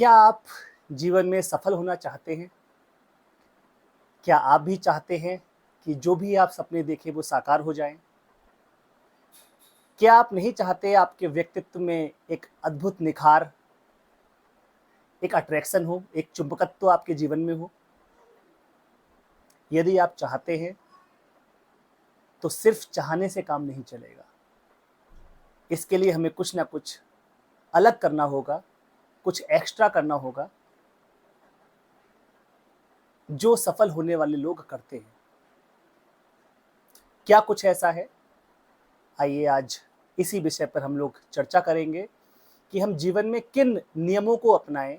क्या आप जीवन में सफल होना चाहते हैं? क्या आप भी चाहते हैं कि जो भी आप सपने देखें वो साकार हो जाएँ? क्या आप नहीं चाहते आपके व्यक्तित्व में एक अद्भुत निखार, एक अट्रैक्शन हो, एक चुंबकत्व आपके जीवन में हो? यदि आप चाहते हैं, तो सिर्फ़ चाहने से काम नहीं चलेगा। इसके लिए हमें कुछ न कुछ अलग करना होगा, कुछ एक्स्ट्रा करना होगा, जो सफल होने वाले लोग करते हैं। क्या कुछ ऐसा है? आइए आज इसी विषय पर हम लोग चर्चा करेंगे कि हम जीवन में किन नियमों को अपनाएं,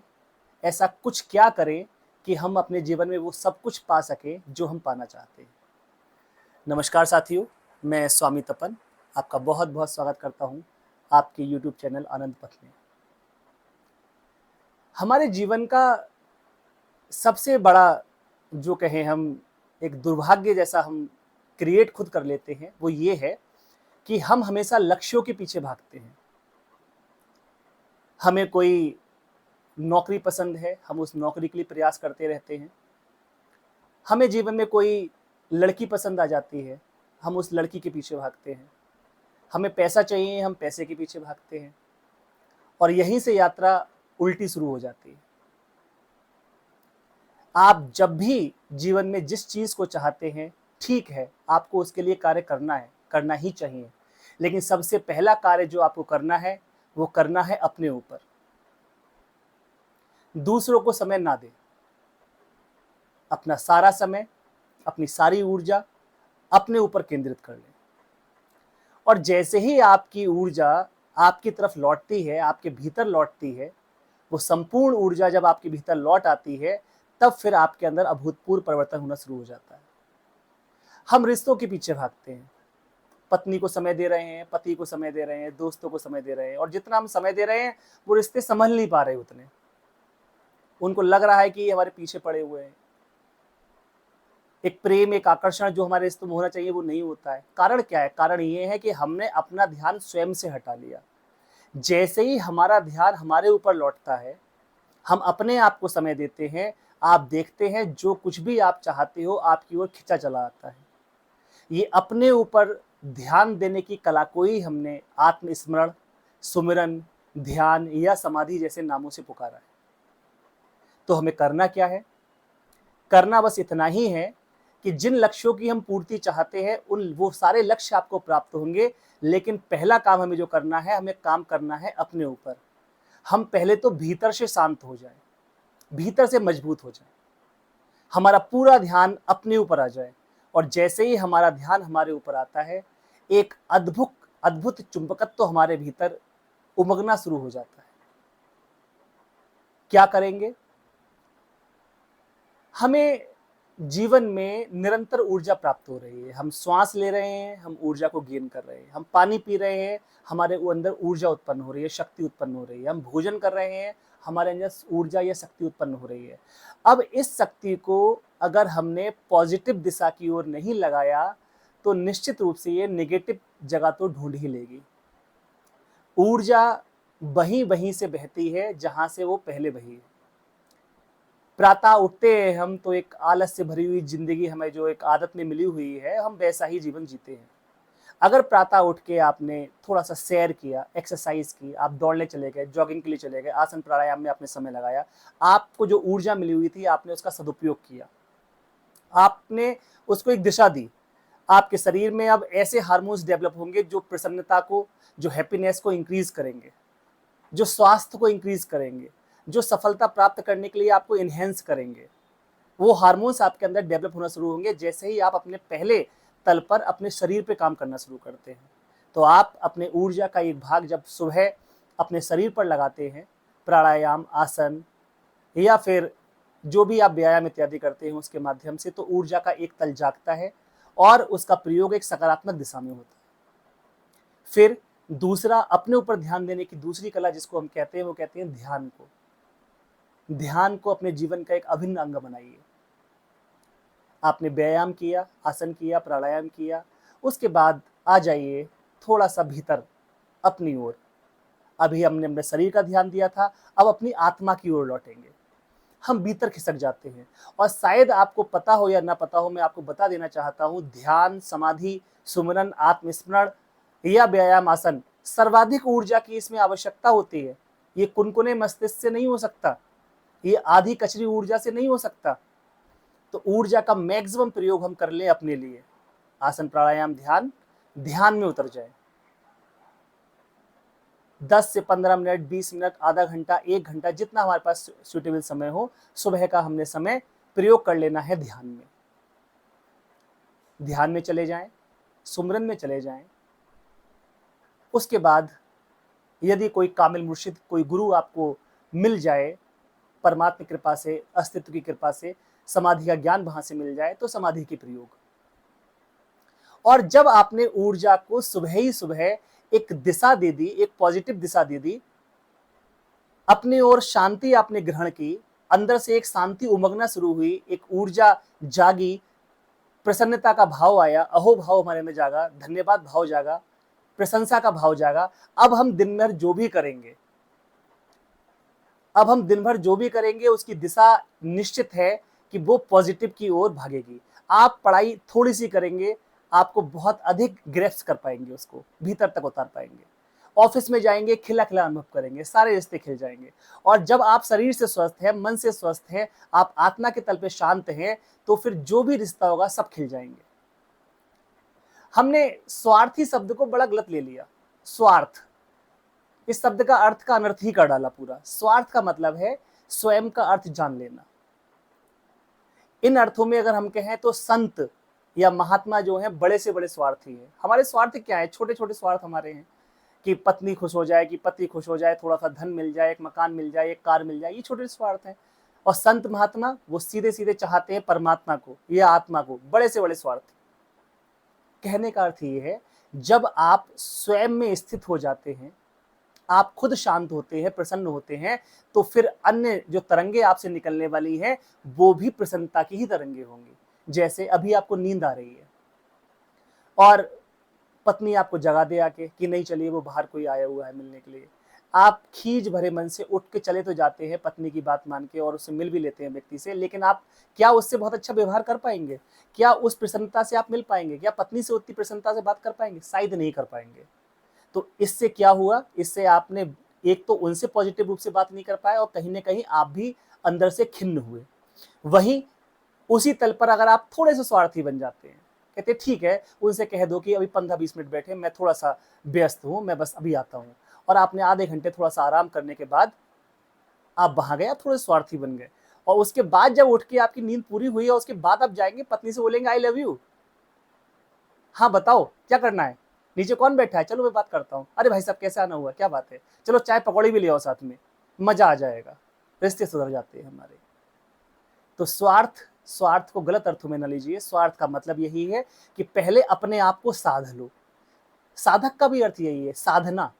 ऐसा कुछ क्या करें कि हम अपने जीवन में वो सब कुछ पा सकें जो हम पाना चाहते हैं। नमस्कार साथियों, मैं स्वामी तपन आपका बहुत बहुत स्वागत करता हूँ आपके यूट्यूब चैनल आनंद पथ में। हमारे जीवन का सबसे बड़ा जो कहें हम एक दुर्भाग्य जैसा हम क्रिएट खुद कर लेते हैं, वो ये है कि हम हमेशा लक्ष्यों के पीछे भागते हैं। हमें कोई नौकरी पसंद है, हम उस नौकरी के लिए प्रयास करते रहते हैं। हमें जीवन में कोई लड़की पसंद आ जाती है, हम उस लड़की के पीछे भागते हैं। हमें पैसा चाहिए, हम पैसे के पीछे भागते हैं और यहीं से यात्रा उल्टी शुरू हो जाती है। आप जब भी जीवन में जिस चीज़ को चाहते हैं, ठीक है, आपको उसके लिए कार्य करना है, करना ही चाहिए। लेकिन सबसे पहला कार्य जो आपको करना है, वो करना है अपने ऊपर। दूसरों को समय ना दें। अपना सारा समय, अपनी सारी ऊर्जा अपने ऊपर केंद्रित कर लें। और जैसे ही आपकी ऊर्जा आपकी तरफ लौटती है, आपके भीतर लौटती है, वो संपूर्ण ऊर्जा जब आपके भीतर लौट आती है, तब फिर आपके अंदर अभूतपूर्व परिवर्तन होना शुरू हो जाता है। हम रिश्तों के पीछे भागते हैं। पत्नी को समय दे रहे हैं, पति को समय दे रहे हैं, दोस्तों को समय दे रहे हैं और जितना हम समय दे रहे हैं, वो रिश्ते संभल नहीं पा रहे उतने। उनको लग रहा है कि ये हमारे पीछे पड़े हुए हैं। एक प्रेम, एक आकर्षण जो हमारे रिश्तों में होना चाहिए वो नहीं होता है। कारण क्या है? कारण ये है कि हमने अपना ध्यान स्वयं से हटा लिया। जैसे ही हमारा ध्यान हमारे ऊपर लौटता है, हम अपने आप को समय देते हैं, आप देखते हैं जो कुछ भी आप चाहते हो आपकी ओर खिंचा चला आता है। ये अपने ऊपर ध्यान देने की कला को ही हमने आत्मस्मरण, सुमिरन, ध्यान या समाधि जैसे नामों से पुकारा है। तो हमें करना क्या है? करना बस इतना ही है कि जिन लक्ष्यों की हम पूर्ति चाहते हैं, उन वो सारे लक्ष्य आपको प्राप्त होंगे, लेकिन पहला काम हमें जो करना है, हमें काम करना है अपने ऊपर। हम पहले तो भीतर से शांत हो जाएँ, भीतर से मजबूत हो जाएँ। हमारा पूरा ध्यान अपने ऊपर आ जाए और जैसे ही हमारा ध्यान हमारे ऊपर आता है, एक अद्भुत अद्भुत चुंबकत्व हमारे भीतर उमगना शुरू हो जाता है। क्या करेंगे? हमें जीवन में निरंतर ऊर्जा प्राप्त हो रही है। हम श्वास ले रहे हैं, हम ऊर्जा को गेन कर रहे हैं। हम पानी पी रहे हैं, हमारे अंदर ऊर्जा उत्पन्न हो रही है, शक्ति उत्पन्न हो रही है। हम भोजन कर रहे हैं, हमारे अंदर ऊर्जा या शक्ति उत्पन्न हो रही है। अब इस शक्ति को अगर हमने पॉजिटिव दिशा की ओर नहीं लगाया, तो निश्चित रूप से ये नेगेटिव जगह तो ढूँढ ही लेगी। ऊर्जा वहीं-वहीं से बहती है, जहाँ से वो पहले बही है। प्रातः उठते हैं हम तो एक आलस से भरी हुई ज़िंदगी हमें जो एक आदत में मिली हुई है, हम वैसा ही जीवन जीते हैं। अगर प्रातः उठ के आपने थोड़ा-सा सैर किया, एक्सरसाइज़ की, आप दौड़ने चले गए, जॉगिंग के लिए चले गए, आसन प्राणायाम में आपने समय लगाया, आपको जो ऊर्जा मिली हुई थी, आपने उसका सदुपयोग किया। आपने उसको एक दिशा दी। आपके शरीर में अब ऐसे हार्मोन्स डेवलप होंगे जो प्रसन्नता को, जो हैप्पीनेस को इंक्रीज़ करेंगे। जो स्वास्थ्य को इंक्रीज़ करेंगे, जो सफलता प्राप्त करने के लिए आपको एनहांस करेंगे। वो हार्मोन्स आपके अंदर डेवलप होना शुरू होंगे जैसे ही आप अपने पहले तल पर अपने शरीर पे काम करना शुरू करते हैं। तो आप अपने ऊर्जा का एक भाग जब सुबह अपने शरीर पर लगाते हैं, प्राणायाम, आसन या फिर जो भी आप व्यायाम इत्यादि करते हैं उसके माध्यम से, तो ऊर्जा का एक तल जागता है और उसका प्रयोग एक सकारात्मक दिशा में होता है। फिर दूसरा, अपने ऊपर ध्यान देने की दूसरी कला जिसको हम कहते हैं, वो कहते हैं ध्यान को। ध्यान को अपने जीवन का एक अभिन्न अंग बनाइए। आपने व्यायाम किया, आसन किया, प्राणायाम किया, उसके बाद आ जाइए थोड़ा-सा भीतर अपनी ओर। अभी हमने अपने शरीर का ध्यान दिया था, अब अपनी आत्मा की ओर लौटेंगे। हम भीतर खिसक जाते हैं और शायद आपको पता हो या ना पता हो, मैं आपको बता देना चाहता हूँ, ध्यान, समाधि, सुमिरन, आत्मस्मरण या व्यायाम आसन, सर्वाधिक ऊर्जा की इसमें आवश्यकता होती है। ये कुनकुने मस्तिष्क से नहीं हो सकता, ये आधी कचरी ऊर्जा से नहीं हो सकता। तो ऊर्जा का मैक्सिमम प्रयोग हम कर लें अपने लिए। आसन, प्राणायाम, ध्यान, ध्यान में उतर जाए। 10 से 15 मिनट, 20 मिनट, आधा घंटा, 1 घंटा, जितना हमारे पास सूटेबल समय हो, सुबह का हमने समय प्रयोग कर लेना है ध्यान में। ध्यान में चले जाएं, सुमरन में चले जाएं। उसके बाद यदि कोई कामिल मुर्शिद, कोई गुरु आपको मिल जाए, परमात्मा की कृपा से, अस्तित्व की कृपा से, समाधि का ज्ञान वहां से मिल जाए, तो समाधि की प्रयोग। और जब आपने ऊर्जा को सुबह ही सुबह एक दिशा दे दी, एक पॉजिटिव दिशा दे दी, अपने ओर शांति आपने ग्रहण की, अंदर से एक शांति उमगना शुरू हुई, एक ऊर्जा जागी, प्रसन्नता का भाव आया, अहो भाव हमारे में जागा, धन्यवाद भाव जागा, प्रशंसा का भाव जागा। अब हम दिन भर जो भी करेंगे, उसकी दिशा निश्चित है कि वो पॉजिटिव की ओर भागेगी। आप पढ़ाई थोड़ी सी करेंगे, आपको बहुत अधिक ग्रेप्स कर पाएंगे, उसको भीतर तक उतार पाएंगे। ऑफिस में जाएंगे, खिला खिला अनुभव करेंगे, सारे रिश्ते खिल जाएंगे। और जब आप शरीर से स्वस्थ हैं, मन से स्वस्थ हैं, आप आत्मा के तल पे शांत हैं, तो फिर जो भी रिश्ता होगा सब खिल जाएंगे। हमने स्वार्थी शब्द को बड़ा गलत ले लिया। स्वार्थ, इस शब्द का अर्थ का अनर्थ ही कर डाला पूरा। स्वार्थ का मतलब है स्वयं का अर्थ जान लेना। इन अर्थों में अगर हम कहें तो संत या महात्मा जो हैं बड़े से बड़े स्वार्थी हैं। हमारे स्वार्थ क्या है? छोटे छोटे स्वार्थ हमारे हैं कि पत्नी खुश हो जाए, कि पति खुश हो जाए, थोड़ा सा धन मिल जाए, एक मकान मिल जाए, एक कार मिल जाए, ये छोटे स्वार्थ हैं। और संत महात्मा वो सीधे सीधे चाहते हैं परमात्मा को या आत्मा को, बड़े से बड़े स्वार्थ। कहने का अर्थ ये है, जब आप स्वयं में स्थित हो जाते हैं, आप खुद शांत होते हैं, प्रसन्न होते हैं, तो फिर अन्य जो तरंगे आपसे निकलने वाली हैं वो भी प्रसन्नता की ही तरंगे होंगी। जैसे अभी आपको नींद आ रही है और पत्नी आपको जगा दे आके कि नहीं चलिए वो बाहर कोई आया हुआ है मिलने के लिए। आप खीज भरे मन से उठ के चले तो जाते हैं पत्नी की बात मान के और उससे मिल भी लेते हैं व्यक्ति से, लेकिन आप क्या उससे बहुत अच्छा व्यवहार कर पाएंगे? क्या उस प्रसन्नता से आप मिल पाएंगे? क्या पत्नी से उतनी प्रसन्नता से बात कर पाएंगे? शायद नहीं कर पाएंगे। तो इससे क्या हुआ? इससे आपने एक तो उनसे पॉजिटिव रूप से बात नहीं कर पाए और कहीं ना कहीं आप भी अंदर से खिन्न हुए। वहीं उसी तल पर अगर आप थोड़े से स्वार्थी बन जाते हैं, कहते ठीक है, उनसे कह दो कि अभी 15-20 मिनट बैठे, मैं थोड़ा सा व्यस्त हूं, मैं बस अभी आता हूं, और आपने आधे घंटे थोड़ा सा आराम करने के बाद आप वहां गए, आप थोड़े स्वार्थी बन गए, और उसके बाद जब उठ के आपकी नींद पूरी हुई है, उसके बाद आप जाएंगे पत्नी से बोलेंगे आई लव यू, हाँ बताओ क्या करना है, नीचे कौन बैठा है, चलो मैं बात करता हूँ, अरे भाई साहब कैसे आना हुआ, क्या बात है, चलो चाय पकौड़ी भी ले आओ साथ में, मजा आ जाएगा, रिश्ते सुधर जाते हैं हमारे। तो स्वार्थ को गलत अर्थों में न लीजिए। स्वार्थ का मतलब यही है कि पहले अपने आप को साध लो। साधक का भी अर्थ यही है, साधना।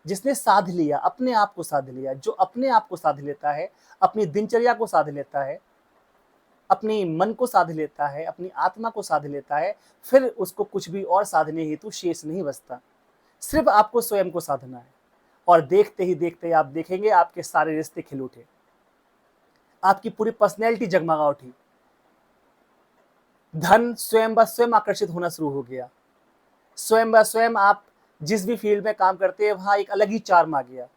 जिसने साध लिया, अपने आप को साध लिया, जो अपने आप को साध लेता है, अपनी दिनचर्या को साध लेता है, अपनी मन को साध लेता है, अपनी आत्मा को साध लेता है, फिर उसको कुछ भी और साधने हेतु शेष नहीं बचता। सिर्फ आपको स्वयं को साधना है, और देखते ही देखते आप देखेंगे आपके सारे रिश्ते खिल उठे, आपकी पूरी पर्सनैलिटी जगमगा उठी, धन स्वयं ब स्वयं आकर्षित होना शुरू हो गया, स्वयं ब स्वयं आप जिस भी फील्ड में काम करते हैं वहां एक अलग ही चार्म आ गया,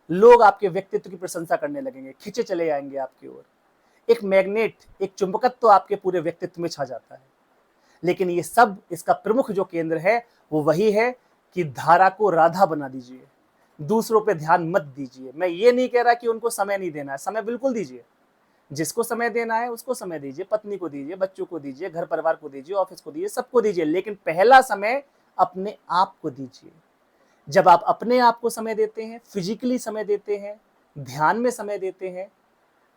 लोग आपके व्यक्तित्व की प्रशंसा करने लगेंगे, खींचे चले आएंगे आपकी ओर, एक मैग्नेट, एक चुंबकत्व तो आपके पूरे व्यक्तित्व में छा जाता है। लेकिन ये सब, इसका प्रमुख जो केंद्र है वो वही है कि धारा को राधा बना दीजिए, दूसरों पे ध्यान मत दीजिए। मैं ये नहीं कह रहा कि उनको समय नहीं देना है, समय बिल्कुल दीजिए, जिसको समय देना है उसको समय दीजिए, पत्नी को दीजिए, बच्चों को दीजिए, घर परिवार को दीजिए, ऑफिस को दीजिए, सबको दीजिए, लेकिन पहला समय अपने आप को दीजिए। जब आप अपने आप को समय देते हैं, फिजिकली समय देते हैं, ध्यान में समय देते हैं,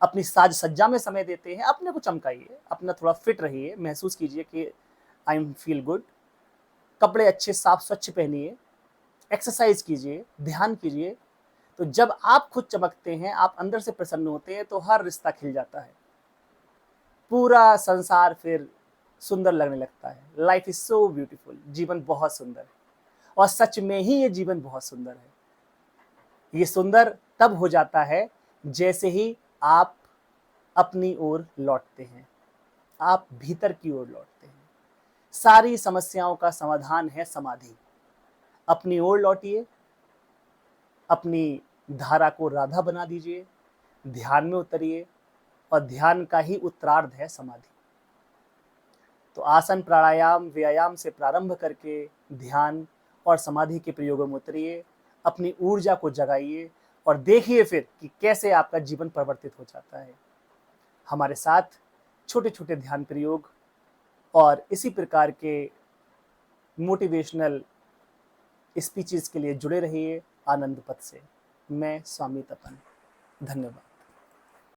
अपनी साज सज्जा में समय देते हैं, अपने को चमकाइए, अपना थोड़ा फिट रहिए, महसूस कीजिए कि आई एम फील गुड, कपड़े अच्छे साफ स्वच्छ पहनिए, एक्सरसाइज कीजिए, ध्यान कीजिए। तो जब आप खुद चमकते हैं, आप अंदर से प्रसन्न होते हैं, तो हर रिश्ता खिल जाता है, पूरा संसार फिर सुंदर लगने लगता है। लाइफ इज सो ब्यूटीफुल, जीवन बहुत सुंदर है, और सच में ही ये जीवन बहुत सुंदर है। ये सुंदर तब हो जाता है जैसे ही आप अपनी ओर लौटते हैं, आप भीतर की ओर लौटते हैं। सारी समस्याओं का समाधान है समाधि। अपनी ओर लौटिए, अपनी धारा को राधा बना दीजिए, ध्यान में उतरिए और ध्यान का ही उत्तरार्ध है समाधि। तो आसन, प्राणायाम, व्यायाम से प्रारंभ करके ध्यान और समाधि के प्रयोगों में उतरिए, अपनी ऊर्जा को जगाइए और देखिए फिर कि कैसे आपका जीवन परिवर्तित हो जाता है। हमारे साथ छोटे-छोटे ध्यान प्रयोग और इसी प्रकार के मोटिवेशनल स्पीचेस के लिए जुड़े रहिए आनंद पथ से। मैं स्वामी तपन। धन्यवाद।